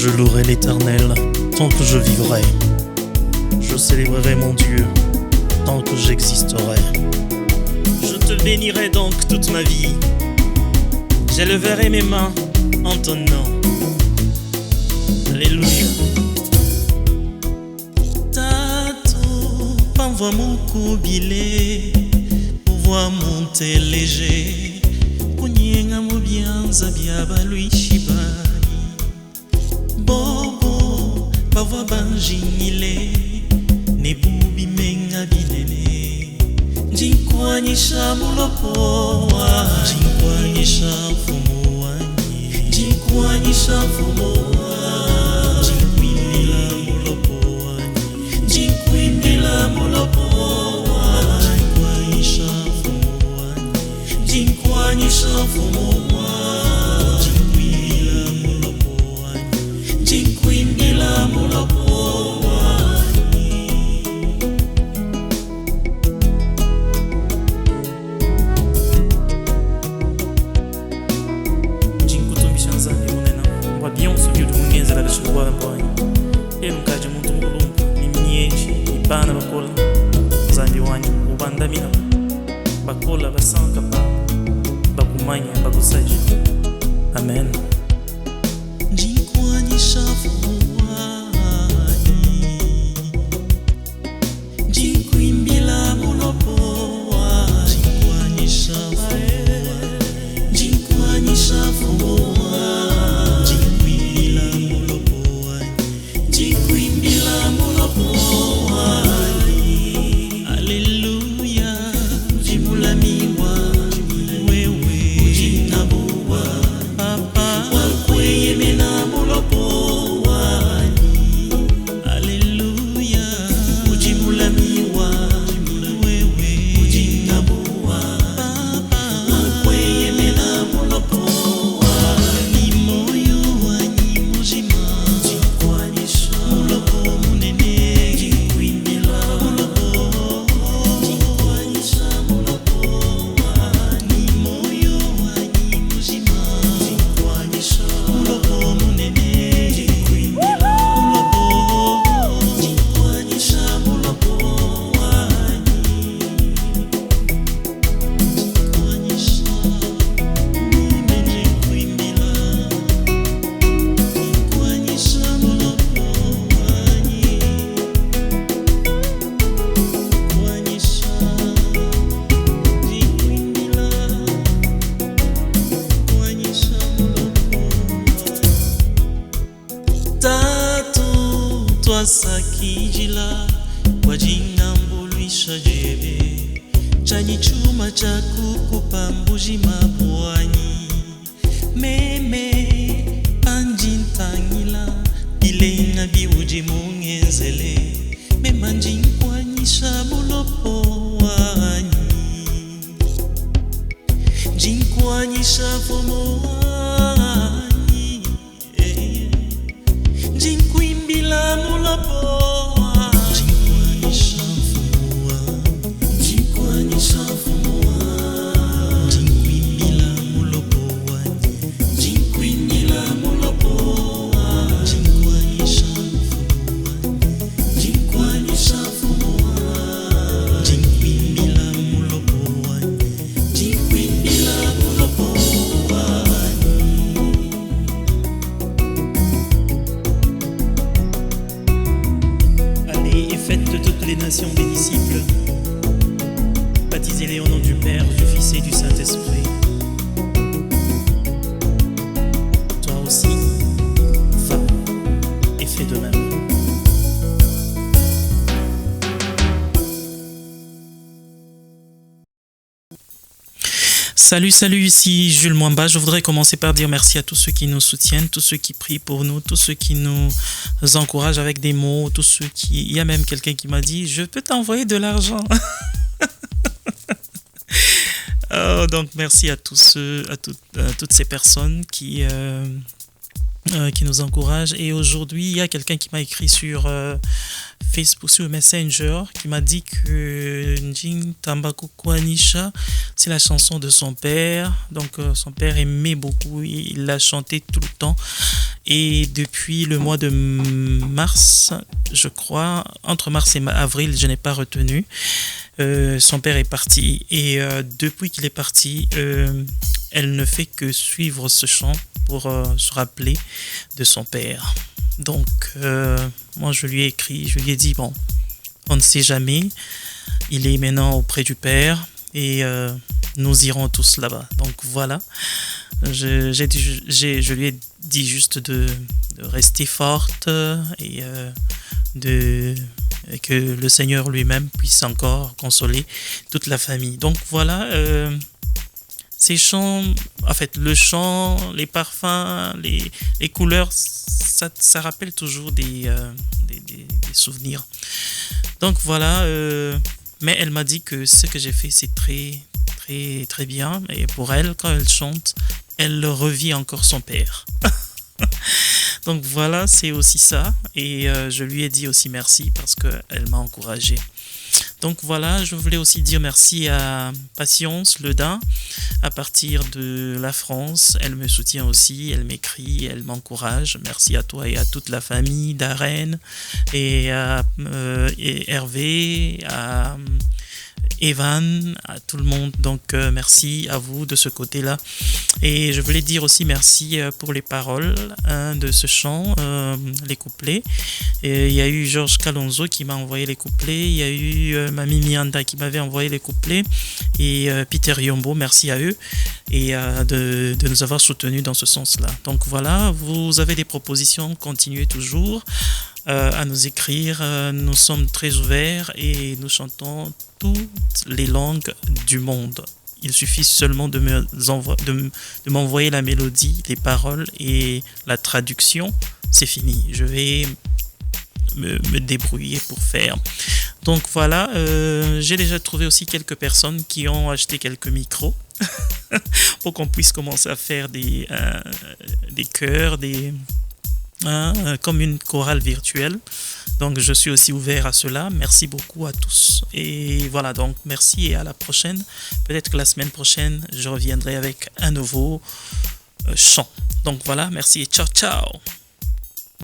Je louerai l'Éternel tant que je vivrai. Je célébrerai mon Dieu tant que j'existerai. Je te bénirai donc toute ma vie. J'élèverai mes mains en ton nom. Alléluia. Tato, panvoa mukubile, pouvoir monter léger, kunyenga mubianza byabalwishibani. Bobo, bavwa banjinile, nebubi menga binene. Jinkwanyisha mulopoa, jinkwanyisha fumuani, jinkwanyisha fumuani, jinkwindila mulopoani, jinkwindila mulopoa, jinkwanyisha fumuani, jinkwanyisha fumuani, jinkwindila mulopoani, jinkwindila mulopoani. Elukaji muntu mulumbu nimnyeji ibana bakola zambi wanyu ubandamina bakola basanka pa bakumanya bakusaji. Amen. Jinkwanyisha fuwani, jinkwimbila mulopoa, jinkwanyisha fuwani, jinkwanyisha fuwani. Sakijila kwa jina mbuluisha jebe chanyi chuma cha kukupa mbuji mabwani meme panjintangila bilenga biuji mungenzele memanjinkwanyisha mulopo wanyi jinkwanyisha fomo wanyi jinkwimbila mulopo. Les nations des disciples, baptisez-les au nom du Père, du Fils et du Saint-Esprit. Toi aussi, va et fais de même. Salut, ici Jules Mwamba. Je voudrais commencer par dire merci à tous ceux qui nous soutiennent, tous ceux qui prient pour nous, tous ceux qui nous encouragent avec des mots, tous ceux qui... Il y a même quelqu'un qui m'a dit « Je peux t'envoyer de l'argent ». Donc merci à tous ceux, à toutes ces personnes qui nous encouragent. Et aujourd'hui, il y a quelqu'un qui m'a écrit sur Facebook, sur Messenger, qui m'a dit que Njin Tambaku Kwanisha, c'est la chanson de son père. Donc son père aimait beaucoup, il l'a chanté tout le temps. Et depuis le mois de mars, je crois, entre mars et avril, je n'ai pas retenu. Son père est parti. Et depuis qu'il est parti, elle ne fait que suivre ce chant pour se rappeler de son père. Donc, moi, je lui ai écrit, je lui ai dit, bon, on ne sait jamais. Il est maintenant auprès du père et nous irons tous là-bas. Donc, voilà. Je lui ai dit juste de rester forte et que le Seigneur lui-même puisse encore consoler toute la famille. Donc voilà, ces chants, en fait, le chant, les parfums, les couleurs, ça rappelle toujours des souvenirs. Donc voilà, mais elle m'a dit que ce que j'ai fait, c'est très, très, très bien. Et pour elle, quand elle chante, elle revit encore son père. Donc voilà, c'est aussi ça. Et je lui ai dit aussi merci parce qu'elle m'a encouragé. Donc voilà, je voulais aussi dire merci à Patience Ledin à partir de la France. Elle me soutient aussi, elle m'écrit, elle m'encourage. Merci à toi et à toute la famille d'Arène et à Hervé, à Evan, à tout le monde. Donc merci à vous de ce côté-là. Et je voulais dire aussi merci pour les paroles de ce chant, les couplets. Et il y a eu Georges Calonzo qui m'a envoyé les couplets. Il y a eu Mami Mianda qui m'avait envoyé les couplets. Et Peter Yombo, merci à eux et de nous avoir soutenus dans ce sens-là. Donc voilà, vous avez des propositions, continuez toujours à nous écrire. Nous sommes très ouverts et nous chantons toutes les langues du monde. Il suffit seulement de m'envoyer la mélodie, les paroles et la traduction. C'est fini. Je vais me débrouiller pour faire. Donc voilà, j'ai déjà trouvé aussi quelques personnes qui ont acheté quelques micros pour qu'on puisse commencer à faire des chœurs, comme une chorale virtuelle. Donc je suis aussi ouvert à cela. Merci beaucoup à tous. Et voilà, donc merci et à la prochaine. Peut-être que la semaine prochaine, je reviendrai avec un nouveau chant. Donc voilà, merci et ciao ciao.